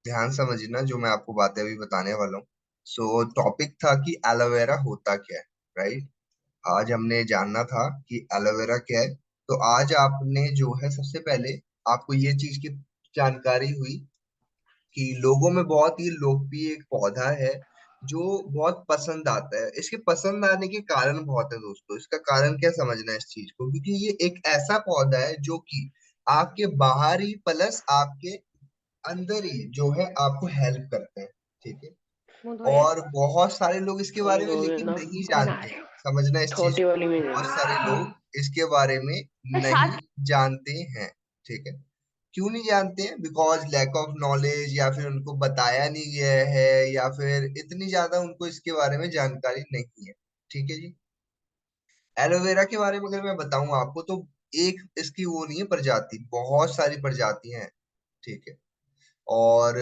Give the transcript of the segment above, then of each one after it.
ध्यान समझना जो मैं आपको बातें अभी बताने वाला हूँ। सो टॉपिक था कि एलोवेरा होता क्या है, राइट। आज हमने जानना था कि एलोवेरा क्या है। तो आज आपने जो है सबसे पहले आपको ये चीज की जानकारी हुई कि लोगों में बहुत ही लोकप्रिय एक पौधा है जो बहुत पसंद आता है। इसके पसंद आने के कारण बहुत है दोस्तों। इसका कारण क्या समझना है इस चीज को, क्योंकि ये एक ऐसा पौधा है जो कि आपके बाहरी प्लस आपके अंदर ही जो है आपको हेल्प करते हैं, ठीक है। मुझे और बहुत सारे लोग इसके थोड़ी बारे में दूर लेकिन ना नहीं कौन आ जानते रहे हैं। हो? समझना इस चीज छोटी को, वाली में बहुत सारे लोग इसके बारे में नहीं साथ जानते हैं, ठीक है। क्यों नहीं जानते हैं? बिकॉज लैक ऑफ नॉलेज, या फिर उनको बताया नहीं गया है, या फिर इतनी ज्यादा उनको इसके बारे में जानकारी नहीं है, ठीक है जी। एलोवेरा के बारे में अगर मैं बताऊं आपको तो एक इसकी वो नहीं है प्रजाति, बहुत सारी प्रजातियां हैं, ठीक है। और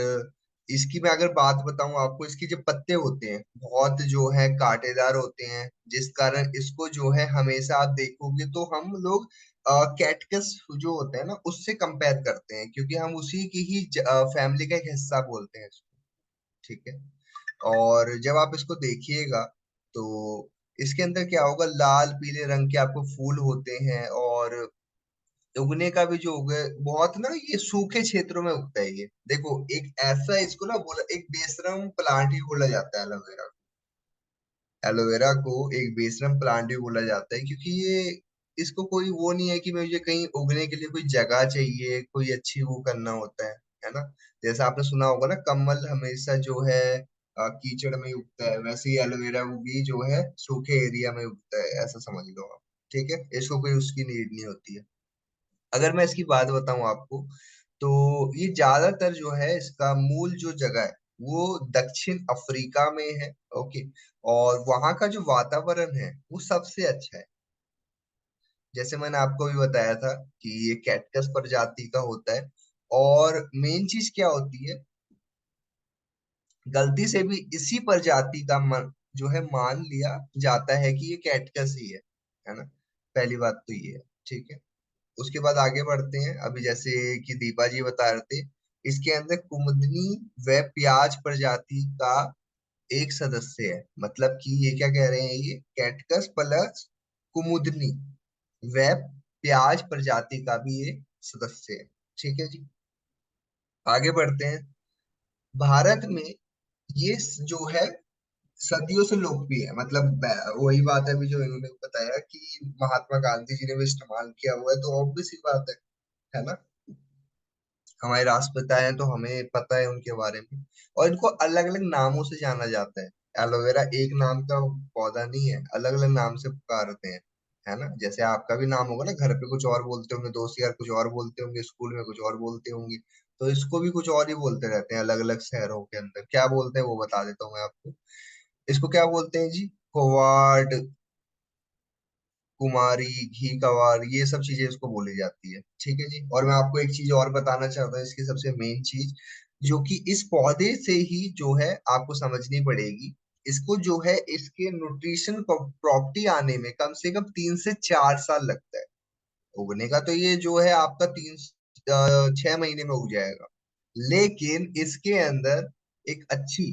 इसकी मैं अगर बात बताऊं आपको, इसके जो पत्ते होते हैं बहुत जो है कांटेदार होते हैं, जिस कारण इसको जो है हमेशा आप देखोगे तो हम लोग कैटकस जो होते हैं ना उससे कंपेयर करते हैं, क्योंकि हम उसी की ही फैमिली का एक हिस्सा बोलते हैं इसको, ठीक है। और जब आप इसको देखिएगा तो इसके अंदर क्या होगा, लाल पीले रंग के आपको फूल होते हैं। और उगने का भी जो उगे बहुत ना, ये सूखे क्षेत्रों में उगता है। ये देखो एक ऐसा इसको ना बोला, एक बेशरम प्लांट ही बोला जाता है एलोवेरा। एलोवेरा को एक बेशरम प्लांट भी बोला जाता है, क्योंकि ये इसको कोई वो नहीं है कि मुझे कहीं उगने के लिए कोई जगह चाहिए, कोई अच्छी वो करना होता है ना। जैसा आपने सुना होगा ना, कमल हमेशा जो है कीचड़ में ही उगता है, वैसे ही एलोवेरा वो भी जो है सूखे एरिया में उगता है, ऐसा समझ लो आप, ठीक है। इसको कोई उसकी नीड नहीं होती है। अगर मैं इसकी बात बताऊं आपको तो ये ज्यादातर जो है इसका मूल जो जगह है वो दक्षिण अफ्रीका में है, ओके। और वहां का जो वातावरण है वो सबसे अच्छा है। जैसे मैंने आपको भी बताया था कि ये कैक्टस प्रजाति का होता है। और मेन चीज क्या होती है, गलती से भी इसी प्रजाति का जो है मान लिया जाता है कि ये कैक्टस ही है ना। पहली बात तो ये है, ठीक है। उसके बाद आगे बढ़ते हैं। अभी जैसे कि दीपा जी बता रहे थे, इसके अंदर कुमुदनी व प्याज प्रजाति का एक सदस्य है। मतलब कि ये क्या कह रहे हैं, ये कैटकस प्लस कुमुदनी व प्याज प्रजाति का भी एक सदस्य है, ठीक है जी। आगे बढ़ते हैं। भारत में ये जो है सदियों से लोकप्रिय है। मतलब वही बात है अभी जो इन्होंने बताया कि महात्मा गांधी जी ने भी इस्तेमाल किया हुआ है, तो ऑब्वियस ही बात है ना। हमारे राष्ट्रपिता हैं तो हमें पता है उनके बारे में। और इनको अलग अलग नामों से जाना जाता है। एलोवेरा एक नाम का पौधा नहीं है, अलग अलग नाम से पुकारते हैं, है ना। जैसे आपका भी नाम होगा ना, घर पे कुछ और बोलते होंगे, दोस्त यार कुछ और बोलते होंगे, स्कूल में कुछ और बोलते होंगे। तो इसको भी कुछ और ही बोलते रहते हैं अलग अलग शहरों के अंदर। क्या बोलते हैं वो बता देता हूँ मैं आपको। इसको क्या बोलते हैं जी, कोवार्ड, कुमारी, घी कवार, ये सब चीजें इसको बोली जाती है, ठीक है जी। और मैं आपको एक चीज और बताना चाहता हूँ, इसकी सबसे मेन चीज जो कि इस पौधे से ही जो है आपको समझनी पड़ेगी। इसको जो है इसके न्यूट्रिशन प्रॉपर्टी आने में कम से कम 3 से 4 साल लगता है। उगने का तो ये जो है आपका 6 महीने में उग जाएगा, लेकिन इसके अंदर एक अच्छी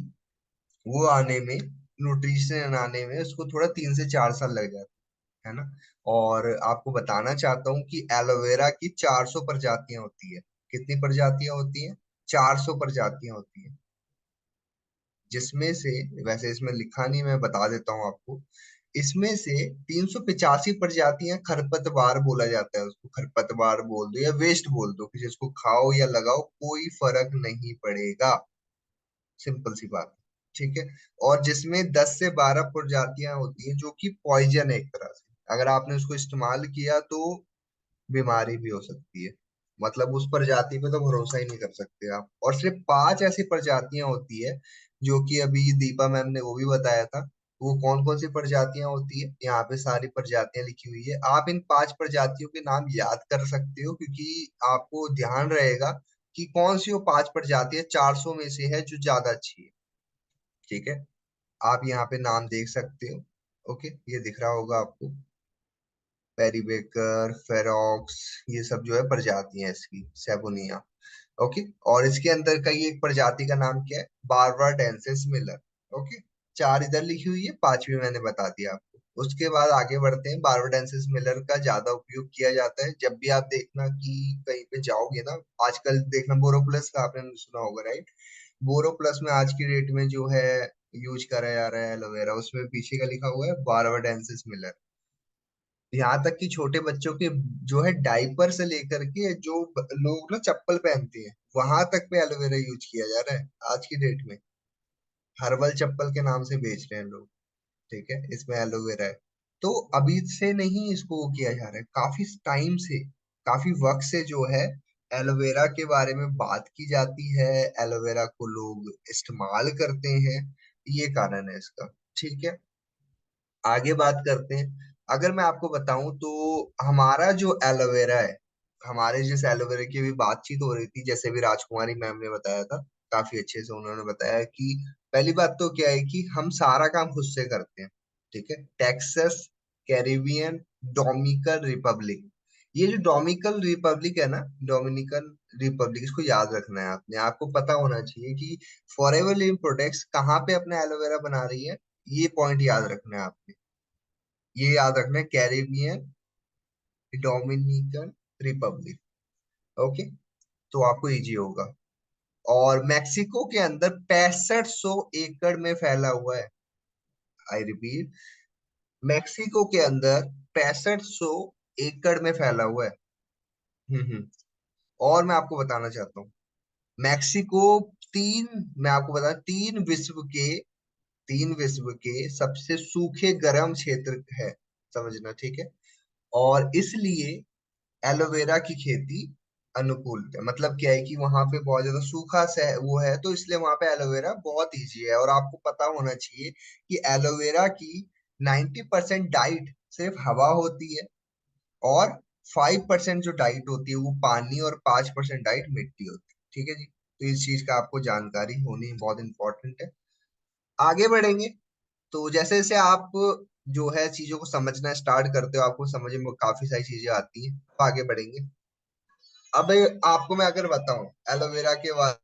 वो आने में, न्यूट्रिशन आने में उसको थोड़ा 3 से 4 साल लग जाता है ना। और आपको बताना चाहता हूँ कि एलोवेरा की 400 प्रजातियां होती है। कितनी प्रजातियां होती हैं? 400 प्रजातियां होती हैं, जिसमें से, वैसे इसमें लिखा नहीं, मैं बता देता हूँ आपको। इसमें से 385 प्रजातियां खरपतवार बोला जाता है, उसको खरपतवार बोल दो या वेस्ट बोल दो, कि जिसको खाओ या लगाओ कोई फर्क नहीं पड़ेगा। सिंपल सी बात, ठीक है। और जिसमें 10 से 12 प्रजातियां होती हैं जो कि पॉइजन है एक तरह से। अगर आपने उसको इस्तेमाल किया तो बीमारी भी हो सकती है। मतलब उस प्रजाति पे तो भरोसा ही नहीं कर सकते आप। और सिर्फ 5 ऐसी प्रजातियां होती है जो कि अभी दीपा मैम ने वो भी बताया था। वो कौन कौन सी प्रजातियां होती है, यहाँ पे सारी प्रजातियां लिखी हुई है। आप इन 5 प्रजातियों के नाम याद कर सकते हो, क्योंकि आपको ध्यान रहेगा कि कौन सी वो 5 प्रजातियां 400 में से है जो ज्यादा अच्छी है, ठीक है। आप यहाँ पे नाम देख सकते हो, ओके, ये दिख रहा होगा आपको। पेरीबेकर, फेरोक्स, ये सब जो है प्रजातियां हैं इसकी, सेबोनिया। ओके। और इसके अंदर का ये एक प्रजाति का नाम क्या है? Barbadensis Miller. ओके। चार इधर लिखी हुई है, पांचवी मैंने बता दिया आपको। उसके बाद आगे बढ़ते हैं। बारबाडेंसिस मिलर का ज्यादा उपयोग किया जाता है जब भी आप देखना कि कहीं पे जाओगे ना। आजकल देखना बोरोप्लस का आपने सुना होगा, राइट? बोरोप्लस में आज की डेट में जो है यूज करा जा रहा है एलोवेरा, उसमें पीछे का लिखा हुआ है बारबाडेंसिस मिलर। यहाँ तक कि छोटे बच्चों के जो है डायपर से लेकर के जो लोग ना चप्पल पहनते हैं, वहां तक पे एलोवेरा यूज किया जा रहा है आज की डेट में। हर्बल चप्पल के नाम से बेच रहे हैं लोग। ठीक है, इसमें एलोवेरा है। तो अभी से नहीं इसको वो किया जा रहा है, काफी टाइम से, काफी वक्त से जो है एलोवेरा के बारे में बात की जाती है। एलोवेरा को लोग इस्तेमाल करते हैं, ये कारण है इसका। ठीक है, आगे बात करते हैं। अगर मैं आपको बताऊं तो हमारा जो एलोवेरा है, हमारे जिस एलोवेरा की भी बातचीत हो रही थी, जैसे भी राजकुमारी मैम ने बताया था, काफी अच्छे से उन्होंने बताया कि पहली बात तो क्या है कि हम सारा काम खुद से करते हैं। ठीक है, टेक्सास, कैरिबियन, डोमिनिकन रिपब्लिक। ये जो डोमिनिकन रिपब्लिक है ना, डोमिनिकन रिपब्लिक, इसको याद रखना है आपने, आपको पता होना चाहिए कि फॉरेवर लिविंग प्रोडक्ट्स कहाँ पे अपना एलोवेरा बना रही है। ये पॉइंट याद रखना है आपने। ये याद रखना है, कैरेबियन, डोमिनिकन रिपब्लिक। ओके, तो आपको इजी होगा। और मैक्सिको के अंदर 6500 एकड़ में फैला हुआ है। आई रिपीट, मैक्सिको के अंदर 6500 एकड़ में फैला हुआ है। हम्म। और मैं आपको बताना चाहता हूँ, मैक्सिको तीन, मैं आपको बता, तीन विश्व के सबसे सूखे गर्म क्षेत्र है, समझना। ठीक है, और इसलिए एलोवेरा की खेती अनुकूल है। मतलब क्या है कि वहां पे बहुत ज्यादा सूखा से वो है, तो इसलिए वहां पे एलोवेरा बहुत इजी है। और आपको पता होना चाहिए कि एलोवेरा की 90% डाइट सिर्फ हवा होती है, और 5% जो डाइट होती है वो पानी, और 5% डाइट मिट्टी होती है। ठीक है जी, तो इस चीज का आपको जानकारी होनी बहुत इंपॉर्टेंट है। आगे बढ़ेंगे तो जैसे जैसे आप जो है चीजों को समझना स्टार्ट करते हो, आपको समझ में काफी सारी चीजें आती हैं। तो आगे बढ़ेंगे। अब आपको मैं अगर बताऊं एलोवेरा के बारे,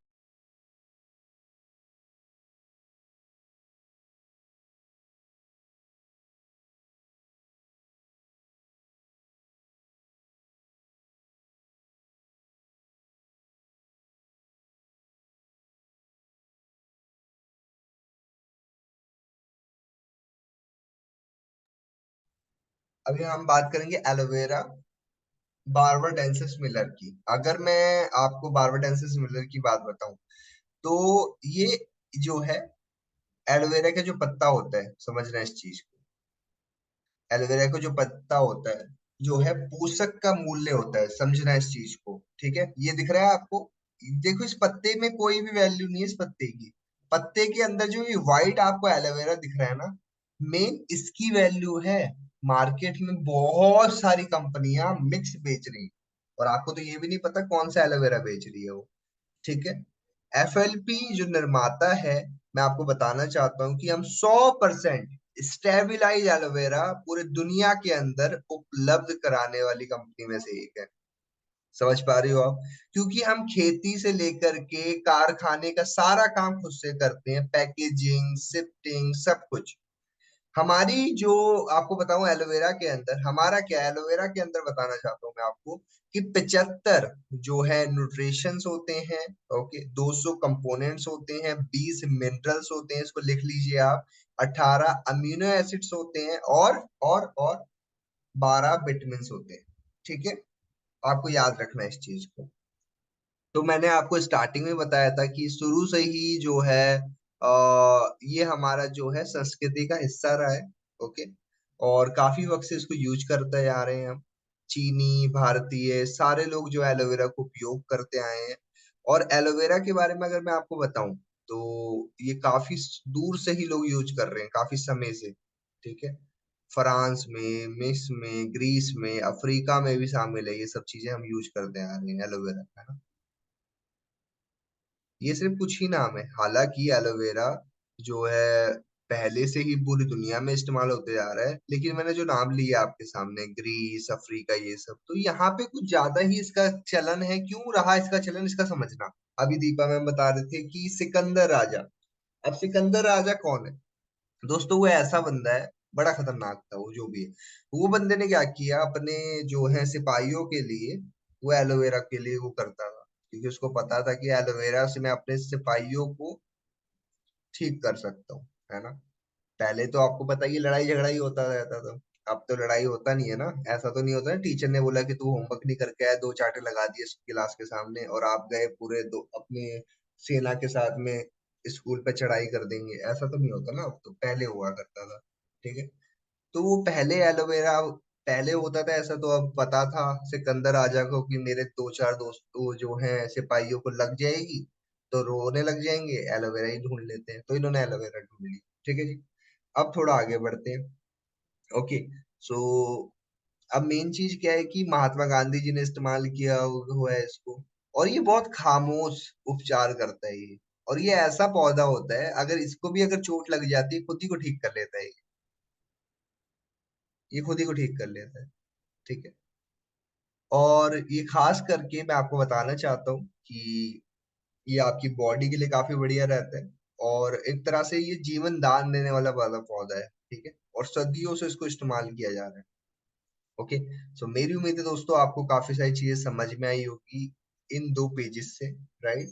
अभी हम बात करेंगे एलोवेरा बार्बाडेंसिस मिलर की। अगर मैं आपको बार्बाडेंसिस मिलर की बात बताऊं तो ये जो है एलोवेरा का जो पत्ता होता है, समझना इस चीज को। एलोवेरा का जो पत्ता होता है, जो है पोषक का मूल्य होता है, समझना इस चीज को। ठीक है, ये दिख रहा है आपको? देखो, इस पत्ते में कोई भी वैल्यू नहीं है इस पत्ते की। पत्ते के अंदर जो ये व्हाइट आपको एलोवेरा दिख रहा है ना, मेन इसकी वैल्यू है। मार्केट में बहुत सारी कंपनियां मिक्स बेच रही हैं, और आपको तो ये भी नहीं पता कौन सा एलोवेरा बेच रही है वो। ठीक है, एफएलपी जो निर्माता है, मैं आपको बताना चाहता हूँ कि हम 100% स्टेबिलाईज एलोवेरा पूरे दुनिया के अंदर उपलब्ध कराने वाली कंपनी में से एक है। समझ पा रही हो आप? क्योंकि हम खेती से लेकर के कारखाने का सारा काम खुद से करते हैं, पैकेजिंग, शिफ्टिंग, सब कुछ। हमारी जो, आपको बताऊं एलोवेरा के अंदर हमारा क्या है, एलोवेरा के अंदर बताना चाहता हूँ मैं आपको कि 75 जो है न्यूट्रिशंस होते हैं। ओके, 200 कंपोनेंट्स होते हैं, 20 मिनरल्स होते हैं, इसको लिख लीजिए आप। 18 अमीनो एसिड्स होते हैं, और 12 विटामिन होते हैं। ठीक है, आपको याद रखना है इस चीज को। तो मैंने आपको स्टार्टिंग में बताया था कि शुरू से ही जो है ये हमारा जो है संस्कृति का हिस्सा रहा है। ओके, और काफी वक्त से इसको यूज करते आ रहे हैं हम। चीनी, भारतीय, सारे लोग जो एलोवेरा को उपयोग करते आए हैं। और एलोवेरा के बारे में अगर मैं आपको बताऊं तो ये काफी दूर से ही लोग यूज कर रहे हैं, काफी समय से। ठीक है, फ्रांस में, मिस्र में, ग्रीस में, अफ्रीका में भी शामिल है। ये सब चीजें हम यूज करते आ रहे हैं एलोवेरा का। ये सिर्फ कुछ ही नाम है, हालांकि एलोवेरा जो है पहले से ही पूरी दुनिया में इस्तेमाल होते जा रहा है, लेकिन मैंने जो नाम लिया आपके सामने, ग्रीस, अफ्रीका, ये सब, तो यहाँ पे कुछ ज्यादा ही इसका चलन है। क्यों रहा इसका चलन, इसका समझना। अभी दीपा मैम बता रहे थे कि सिकंदर राजा। अब सिकंदर राजा कौन है दोस्तों? वो ऐसा बंदा है, बड़ा खतरनाक था वो, जो भी है। वो बंदे ने क्या किया, अपने जो है सिपाहियों के लिए, वो एलोवेरा के लिए वो करता था, क्योंकि उसको पता था कि एलोवेरा से मैं अपने सिपाहियों को ठीक कर सकता हूँ, है ना। पहले तो आपको पता ही है, लड़ाई झगड़ा ही होता रहता था। अब तो लड़ाई होता नहीं है ना। ऐसा तो नहीं होता ना, टीचर ने बोला कि तू होमवर्क नहीं करके आया, दो चांटे लगा दिए क्लास के सामने, और आप गए पूरे दो अपने सेना के साथ में स्कूल पे चढ़ाई कर देंगे। ऐसा तो नहीं होता ना, अब तो, पहले हुआ करता था। ठीक है। तो वो पहले एलोवेरा, पहले होता था ऐसा, तो अब पता था सिकंदर राजा को कि मेरे दो चार दोस्त वो जो हैं सिपाहियों को लग जाएगी, तो रोने लग जाएंगे, एलोवेरा ही ढूंढ लेते हैं। तो इन्होंने एलोवेरा ढूंढ ली। ठीक है जी। अब थोड़ा आगे बढ़ते हैं। ओके। सो अब मेन चीज क्या है कि महात्मा गांधी जी ने इस्तेमाल किया हुआ है इसको, और ये बहुत खामोश उपचार करता है ये। और ये ऐसा पौधा होता है, अगर इसको भी अगर चोट लग जाती है, खुद ही को ठीक कर लेता है ये खुद ही को ठीक कर लेता है। ठीक है। और ये खास करके मैं आपको बताना चाहता हूँ कि ये आपकी बॉडी के लिए काफी बढ़िया रहता है, और एक तरह से ये जीवन दान देने वाला पौधा है। ठीक है। और सदियों से इसको इस्तेमाल किया जा रहा है। ओके। सो मेरी उम्मीद है दोस्तों, आपको काफी सारी चीजें समझ में आई होगी इन दो पेजेस से, राइट।